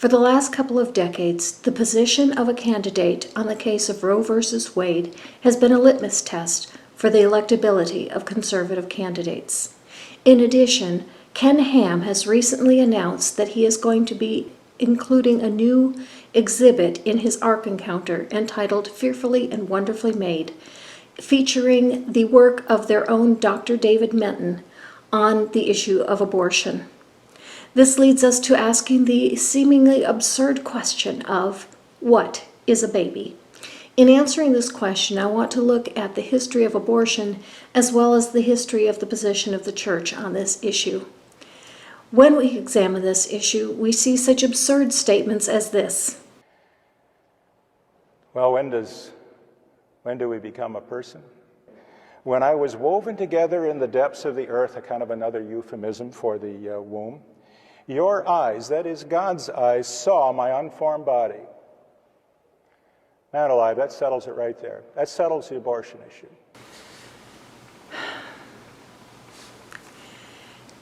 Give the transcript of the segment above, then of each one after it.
For the last couple of decades, the position of a candidate on the case of Roe v. Wade has been a litmus test for the electability of conservative candidates. In addition, Ken Ham has recently announced that he is going to be including a new exhibit in his Ark Encounter entitled Fearfully and Wonderfully Made, featuring the work of their own Dr. David Menton on the issue of abortion. This leads us to asking the seemingly absurd question of, what is a baby? In answering this question, I want to look at the history of abortion as well as the history of the position of the Church on this issue. When we examine this issue, we see such absurd statements as this. Well, when do we become a person? When I was woven together in the depths of the earth, a kind of another euphemism for the womb, your eyes, that is God's eyes, saw my unformed body. Man alive, that settles it right there. That settles the abortion issue.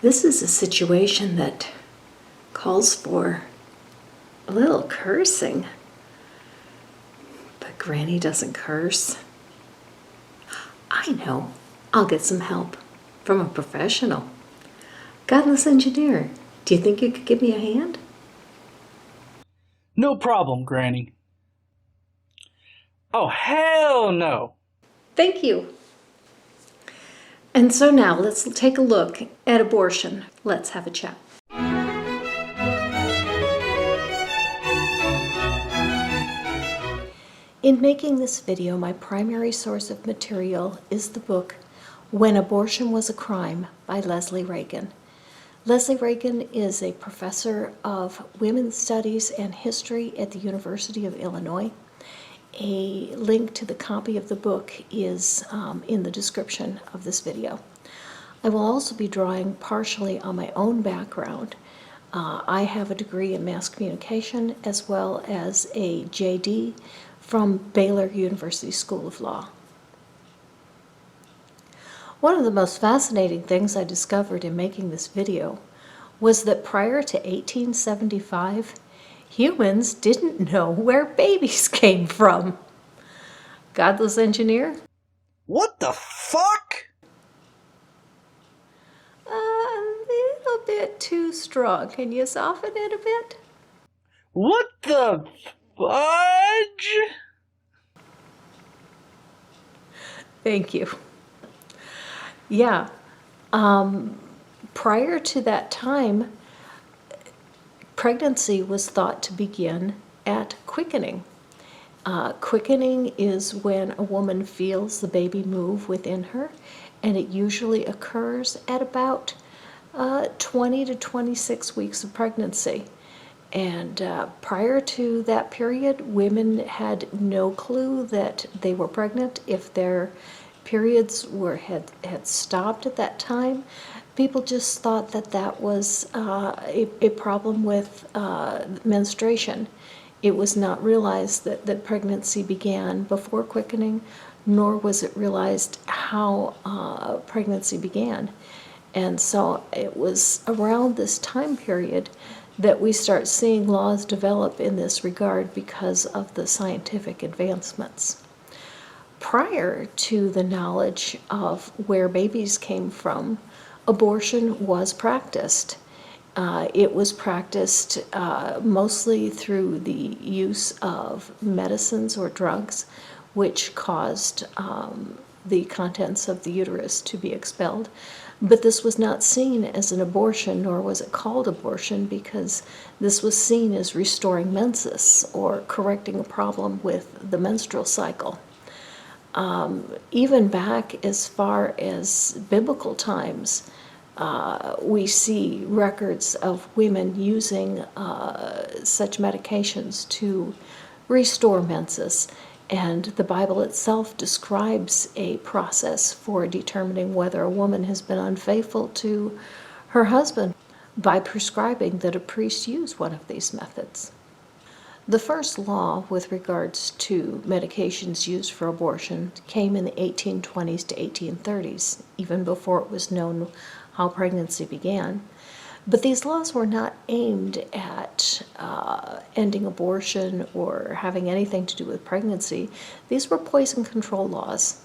This is a situation that calls for a little cursing. But Granny doesn't curse. I know. I'll get some help from a professional. Godless engineer, do you think you could give me a hand? No problem, Granny. Oh, hell no! Thank you. And so now let's take a look at abortion. Let's have a chat. In making this video, my primary source of material is the book When Abortion Was a Crime by Leslie Reagan. Leslie Reagan is a professor of women's studies and history at the University of Illinois. A link to the copy of the book is in the description of this video. I will also be drawing partially on my own background. I have a degree in mass communication as well as a JD from Baylor University School of Law. One of the most fascinating things I discovered in making this video was that prior to 1875, humans didn't know where babies came from. Godless engineer? What the fuck? A little bit too strong. Can you soften it a bit? What the fudge? Thank you. Yeah. Prior to that time, pregnancy was thought to begin at quickening. Quickening is when a woman feels the baby move within her, and it usually occurs at about 20 to 26 weeks of pregnancy. And prior to that period, women had no clue that they were pregnant. If their periods had stopped at that time, people just thought that that was a problem with menstruation. It was not realized that pregnancy began before quickening, nor was it realized how pregnancy began. And so it was around this time period that we start seeing laws develop in this regard because of the scientific advancements. Prior to the knowledge of where babies came from, abortion was practiced. It was practiced mostly through the use of medicines or drugs, which caused the contents of the uterus to be expelled. But this was not seen as an abortion, nor was it called abortion, because this was seen as restoring menses or correcting a problem with the menstrual cycle. Even back as far as biblical times, we see records of women using such medications to restore menses. And the Bible itself describes a process for determining whether a woman has been unfaithful to her husband by prescribing that a priest use one of these methods. The first law with regards to medications used for abortion came in the 1820s to 1830s, even before it was known how pregnancy began. But these laws were not aimed at ending abortion or having anything to do with pregnancy. These were poison control laws.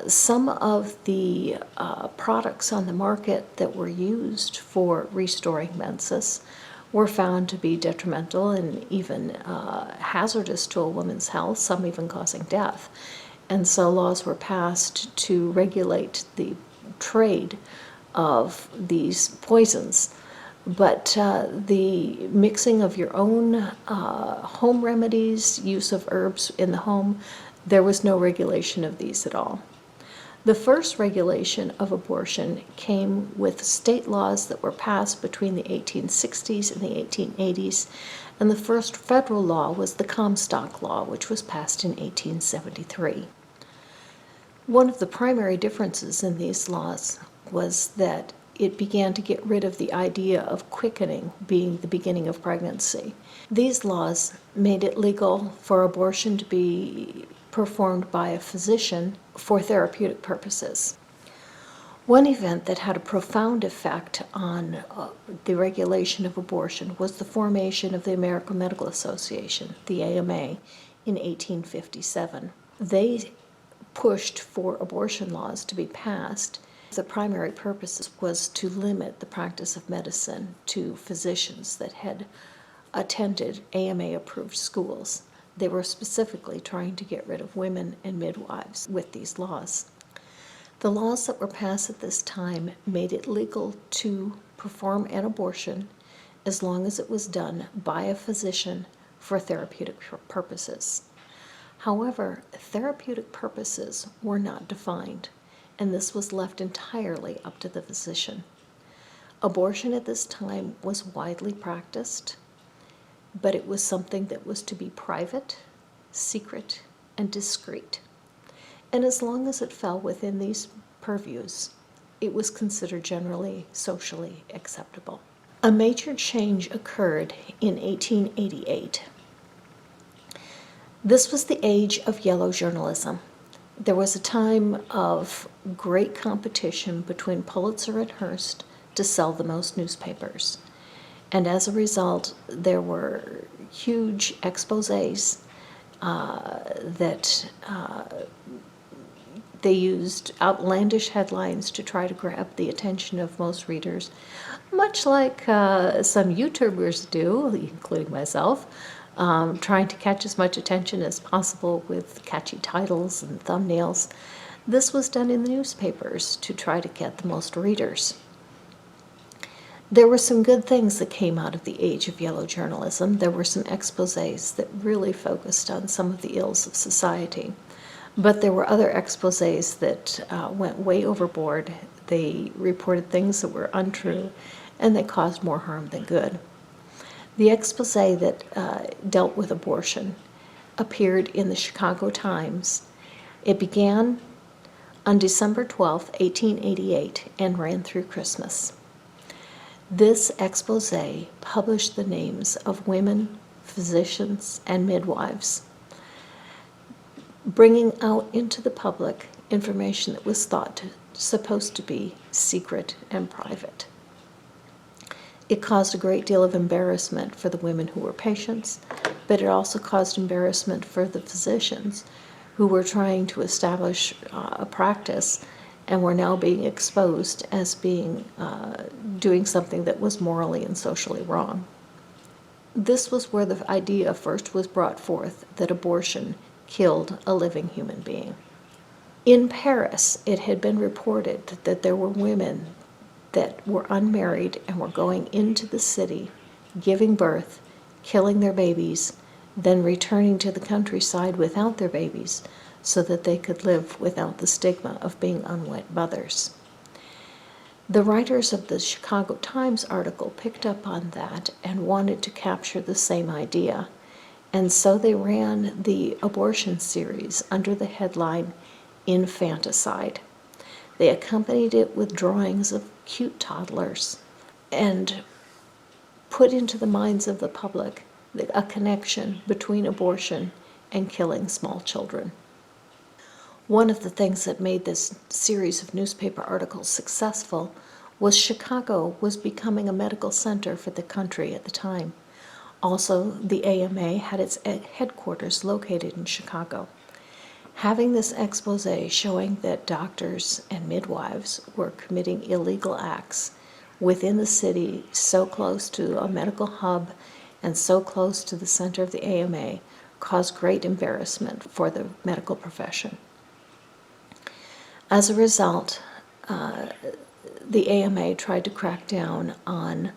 Some of the products on the market that were used for restoring menses were found to be detrimental and even hazardous to a woman's health, some even causing death. And so laws were passed to regulate the trade of these poisons. But the mixing of your own home remedies, use of herbs in the home, there was no regulation of these at all. The first regulation of abortion came with state laws that were passed between the 1860s and the 1880s, and the first federal law was the Comstock Law, which was passed in 1873. One of the primary differences in these laws was that it began to get rid of the idea of quickening being the beginning of pregnancy. These laws made it legal for abortion to be performed by a physician for therapeutic purposes. One event that had a profound effect on the regulation of abortion was the formation of the American Medical Association, the AMA, in 1857. They pushed for abortion laws to be passed. The primary purpose was to limit the practice of medicine to physicians that had attended AMA-approved schools. They were specifically trying to get rid of women and midwives with these laws. The laws that were passed at this time made it legal to perform an abortion as long as it was done by a physician for therapeutic purposes. However, therapeutic purposes were not defined, and this was left entirely up to the physician. Abortion at this time was widely practiced, but it was something that was to be private, secret, and discreet. And as long as it fell within these purviews, it was considered generally socially acceptable. A major change occurred in 1888. This was the age of yellow journalism. There was a time of great competition between Pulitzer and Hearst to sell the most newspapers. And as a result, there were huge exposés that they used outlandish headlines to try to grab the attention of most readers, much like some YouTubers do, including myself, trying to catch as much attention as possible with catchy titles and thumbnails. This was done in the newspapers to try to get the most readers. There were some good things that came out of the age of yellow journalism. There were some exposés that really focused on some of the ills of society. But there were other exposés that went way overboard. They reported things that were untrue, and they caused more harm than good. The exposé that dealt with abortion appeared in the Chicago Times. It began on December 12, 1888, and ran through Christmas. This exposé published the names of women, physicians, and midwives, bringing out into the public information that was supposed to be secret and private. It caused a great deal of embarrassment for the women who were patients, but it also caused embarrassment for the physicians who were trying to establish a practice and were now being exposed as being doing something that was morally and socially wrong. This was where the idea first was brought forth that abortion killed a living human being. In Paris, it had been reported that there were women that were unmarried and were going into the city, giving birth, killing their babies, then returning to the countryside without their babies so that they could live without the stigma of being unwed mothers. The writers of the Chicago Times article picked up on that and wanted to capture the same idea, and so they ran the abortion series under the headline Infanticide. They accompanied it with drawings of cute toddlers and put into the minds of the public a connection between abortion and killing small children. One of the things that made this series of newspaper articles successful was Chicago was becoming a medical center for the country at the time. Also, the AMA had its headquarters located in Chicago. Having this expose showing that doctors and midwives were committing illegal acts within the city, so close to a medical hub and so close to the center of the AMA, caused great embarrassment for the medical profession. As a result, the AMA tried to crack down on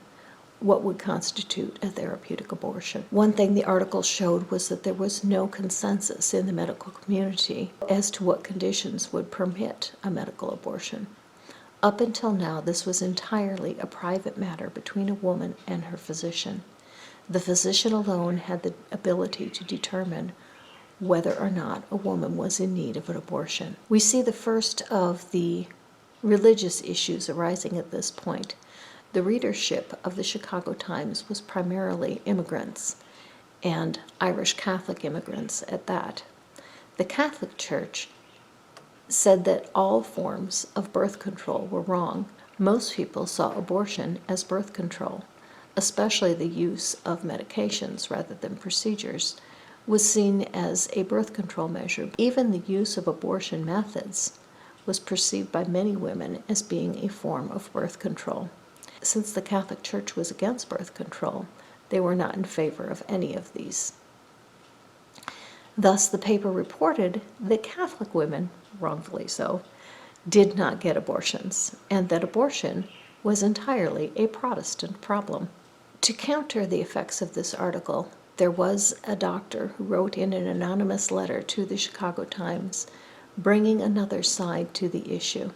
what would constitute a therapeutic abortion. One thing the article showed was that there was no consensus in the medical community as to what conditions would permit a medical abortion. Up until now, this was entirely a private matter between a woman and her physician. The physician alone had the ability to determine whether or not a woman was in need of an abortion. We see the first of the religious issues arising at this point. The readership of the Chicago Times was primarily immigrants, and Irish Catholic immigrants at that. The Catholic Church said that all forms of birth control were wrong. Most people saw abortion as birth control, especially the use of medications rather than procedures, was seen as a birth control measure. Even the use of abortion methods was perceived by many women as being a form of birth control. Since the Catholic Church was against birth control, they were not in favor of any of these. Thus, the paper reported that Catholic women, wrongfully so, did not get abortions, and that abortion was entirely a Protestant problem. To counter the effects of this article, there was a doctor who wrote in an anonymous letter to the Chicago Times, bringing another side to the issue.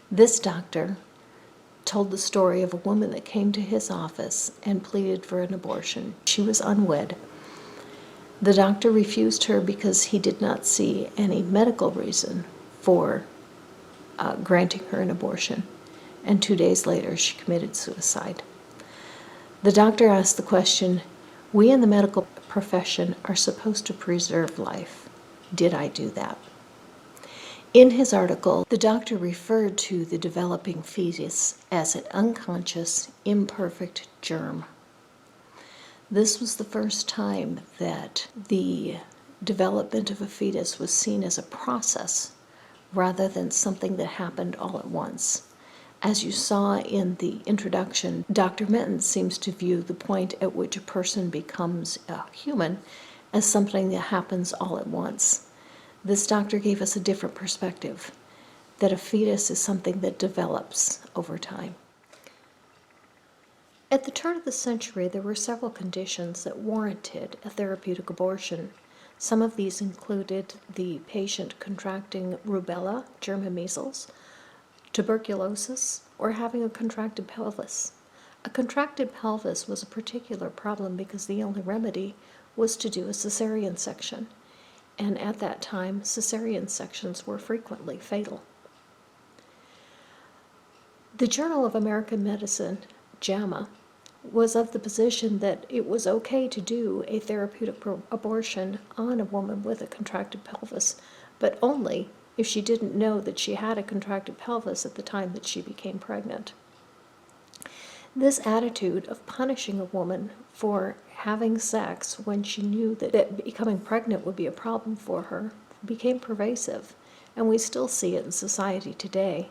This doctor told the story of a woman that came to his office and pleaded for an abortion. She was unwed. The doctor refused her because he did not see any medical reason for granting her an abortion, and 2 days later she committed suicide. The doctor asked the question, "We in the medical profession are supposed to preserve life. Did I do that?" In his article, the doctor referred to the developing fetus as an unconscious, imperfect germ. This was the first time that the development of a fetus was seen as a process rather than something that happened all at once. As you saw in the introduction, Dr. Minton seems to view the point at which a person becomes a human as something that happens all at once. This doctor gave us a different perspective, that a fetus is something that develops over time. At the turn of the century, there were several conditions that warranted a therapeutic abortion. Some of these included the patient contracting rubella, German measles, tuberculosis, or having a contracted pelvis. A contracted pelvis was a particular problem because the only remedy was to do a cesarean section. And at that time, cesarean sections were frequently fatal. The Journal of American Medicine, JAMA, was of the position that it was okay to do a therapeutic abortion on a woman with a contracted pelvis, but only if she didn't know that she had a contracted pelvis at the time that she became pregnant. This attitude of punishing a woman for having sex when she knew that becoming pregnant would be a problem for her became pervasive, and we still see it in society today.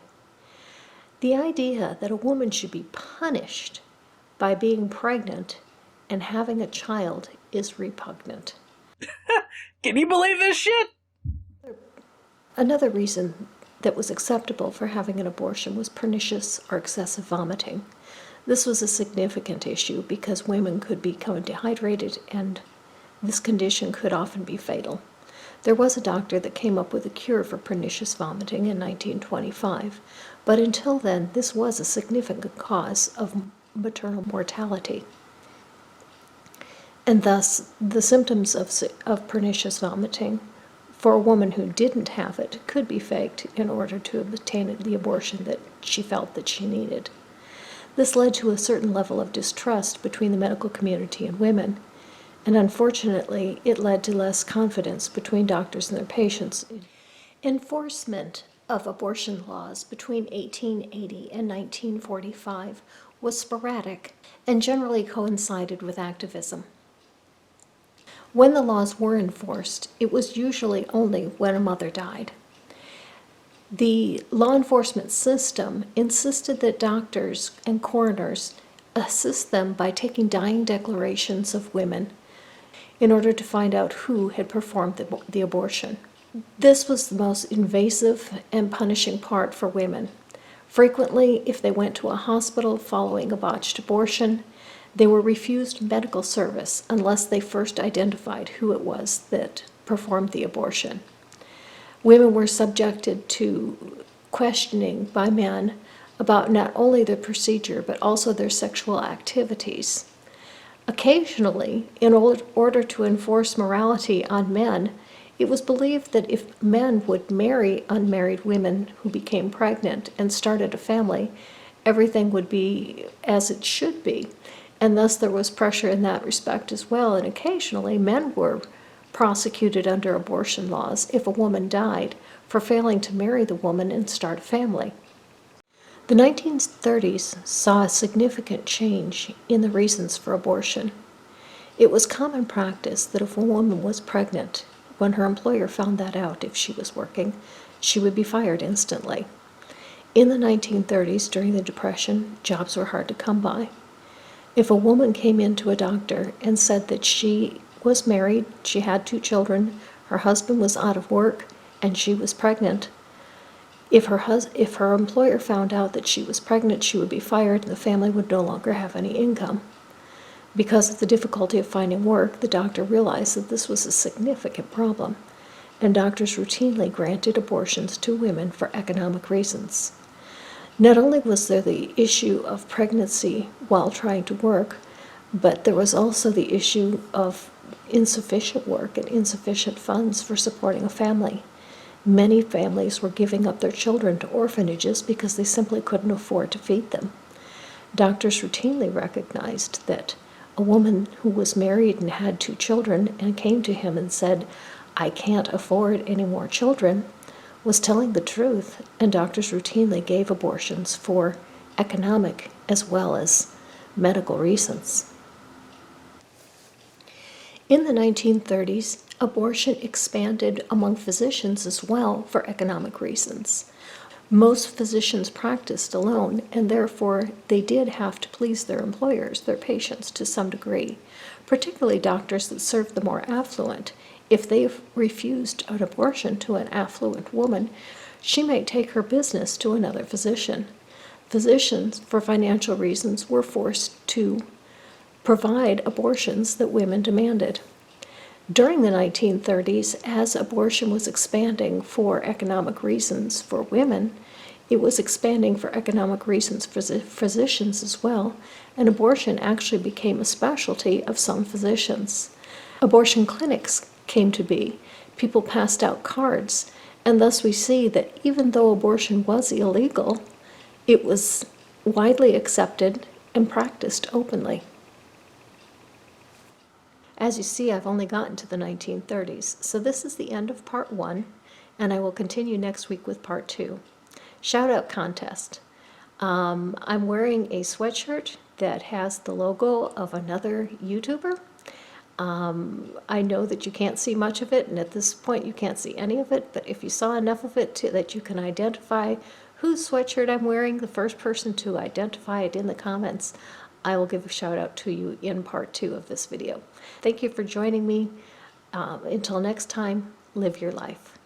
The idea that a woman should be punished by being pregnant and having a child is repugnant. Can you believe this shit? Another reason that was acceptable for having an abortion was pernicious or excessive vomiting. This was a significant issue because women could become dehydrated, and this condition could often be fatal. There was a doctor that came up with a cure for pernicious vomiting in 1925, but until then, this was a significant cause of maternal mortality. And thus, the symptoms of pernicious vomiting for a woman who didn't have it could be faked in order to obtain the abortion that she felt that she needed. This led to a certain level of distrust between the medical community and women, and unfortunately, it led to less confidence between doctors and their patients. Enforcement of abortion laws between 1880 and 1945 was sporadic and generally coincided with activism. When the laws were enforced, it was usually only when a mother died. The law enforcement system insisted that doctors and coroners assist them by taking dying declarations of women in order to find out who had performed the abortion. This was the most invasive and punishing part for women. Frequently, if they went to a hospital following a botched abortion, they were refused medical service unless they first identified who it was that performed the abortion. Women were subjected to questioning by men about not only the procedure but also their sexual activities. Occasionally, in order to enforce morality on men, it was believed that if men would marry unmarried women who became pregnant and started a family, everything would be as it should be. And thus there was pressure in that respect as well. And occasionally men were prosecuted under abortion laws if a woman died for failing to marry the woman and start a family. The 1930s saw a significant change in the reasons for abortion. It was common practice that if a woman was pregnant, when her employer found that out if she was working, she would be fired instantly. In the 1930s, during the Depression, jobs were hard to come by. If a woman came in to a doctor and said that she was married, she had 2 children, her husband was out of work, and she was pregnant, if her employer found out that she was pregnant, she would be fired and the family would no longer have any income. Because of the difficulty of finding work, the doctor realized that this was a significant problem, and doctors routinely granted abortions to women for economic reasons. Not only was there the issue of pregnancy while trying to work, but there was also the issue of insufficient work and insufficient funds for supporting a family. Many families were giving up their children to orphanages because they simply couldn't afford to feed them. Doctors routinely recognized that a woman who was married and had 2 children and came to him and said, "I can't afford any more children," was telling the truth, and doctors routinely gave abortions for economic as well as medical reasons. In the 1930s, abortion expanded among physicians as well for economic reasons. Most physicians practiced alone, and therefore they did have to please their employers, their patients, to some degree, particularly doctors that served the more affluent. If they refused an abortion to an affluent woman, she might take her business to another physician. Physicians, for financial reasons, were forced to provide abortions that women demanded. During the 1930s, as abortion was expanding for economic reasons for women, it was expanding for economic reasons for physicians as well, and abortion actually became a specialty of some physicians. Abortion clinics came to be. People passed out cards, and thus we see that even though abortion was illegal, it was widely accepted and practiced openly. As you see, I've only gotten to the 1930s, so this is the end of part 1, and I will continue next week with part 2. Shout out contest. I'm wearing a sweatshirt that has the logo of another YouTuber. I know that you can't see much of it, and at this point you can't see any of it, but if you saw enough of it that you can identify whose sweatshirt I'm wearing, the first person to identify it in the comments, I will give a shout out to you in part 2 of this video. Thank you for joining me. Until next time, live your life.